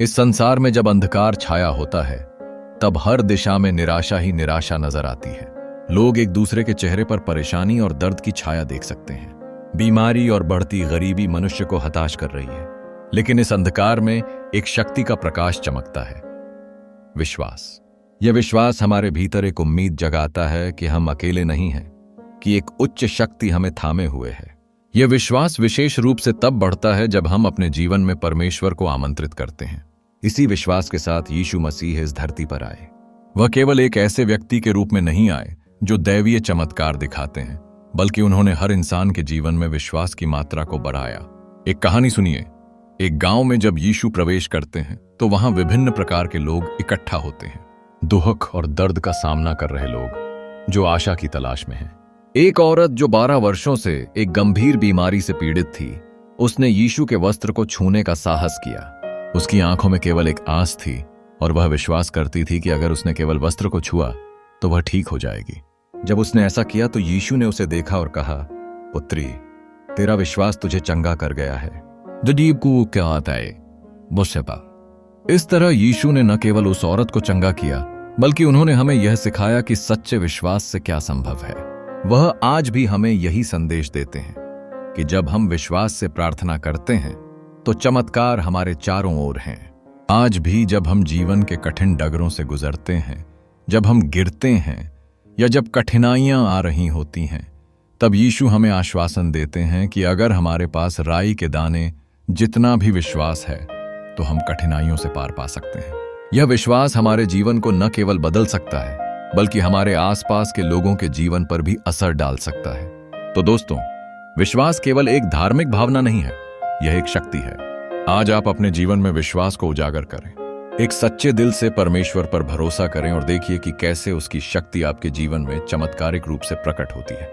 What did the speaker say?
इस संसार में जब अंधकार छाया होता है तब हर दिशा में निराशा ही निराशा नजर आती है। लोग एक दूसरे के चेहरे पर परेशानी और दर्द की छाया देख सकते हैं। बीमारी और बढ़ती गरीबी मनुष्य को हताश कर रही है, लेकिन इस अंधकार में एक शक्ति का प्रकाश चमकता है, विश्वास। यह विश्वास हमारे भीतर एक उम्मीद जगाता है कि हम अकेले नहीं हैं, कि एक उच्च शक्ति हमें थामे हुए है। यह विश्वास विशेष रूप से तब बढ़ता है जब हम अपने जीवन में परमेश्वर को आमंत्रित करते हैं। इसी विश्वास के साथ यीशु मसीह इस धरती पर आए। वह केवल एक ऐसे व्यक्ति के रूप में नहीं आए जो दैवीय चमत्कार दिखाते हैं, बल्कि उन्होंने हर इंसान के जीवन में विश्वास की मात्रा को बढ़ाया। एक कहानी सुनिए। एक गांव में जब यीशु प्रवेश करते हैं तो वहां विभिन्न प्रकार के लोग इकट्ठा होते हैं। दुख और दर्द का सामना कर रहे लोग जो आशा की तलाश में हैं। एक औरत जो 12 वर्षों से एक गंभीर बीमारी से पीड़ित थी, उसने यीशु के वस्त्र को छूने का साहस किया। उसकी आंखों में केवल एक आस थी और वह विश्वास करती थी कि अगर उसने केवल वस्त्र को छुआ तो वह ठीक हो जाएगी। जब उसने ऐसा किया तो यीशु ने उसे देखा और कहा, पुत्री, तेरा विश्वास तुझे चंगा कर गया है। को क्या आता है मुझसे पा। इस तरह यीशु ने न केवल उस औरत को चंगा किया, बल्कि उन्होंने हमें यह सिखाया कि सच्चे विश्वास से क्या संभव है। वह आज भी हमें यही संदेश देते हैं कि जब हम विश्वास से प्रार्थना करते हैं तो चमत्कार हमारे चारों ओर हैं। आज भी जब हम जीवन के कठिन डगरों से गुजरते हैं, जब हम गिरते हैं या जब कठिनाइयां आ रही होती हैं, तब यीशु हमें आश्वासन देते हैं कि अगर हमारे पास राई के दाने जितना भी विश्वास है तो हम कठिनाइयों से पार पा सकते हैं। यह विश्वास हमारे जीवन को न केवल बदल सकता है, बल्कि हमारे आसपास के लोगों के जीवन पर भी असर डाल सकता है। तो दोस्तों, विश्वास केवल एक धार्मिक भावना नहीं है, यह एक शक्ति है। आज आप अपने जीवन में विश्वास को उजागर करें। एक सच्चे दिल से परमेश्वर पर भरोसा करें और देखिए कि कैसे उसकी शक्ति आपके जीवन में चमत्कारिक रूप से प्रकट होती है।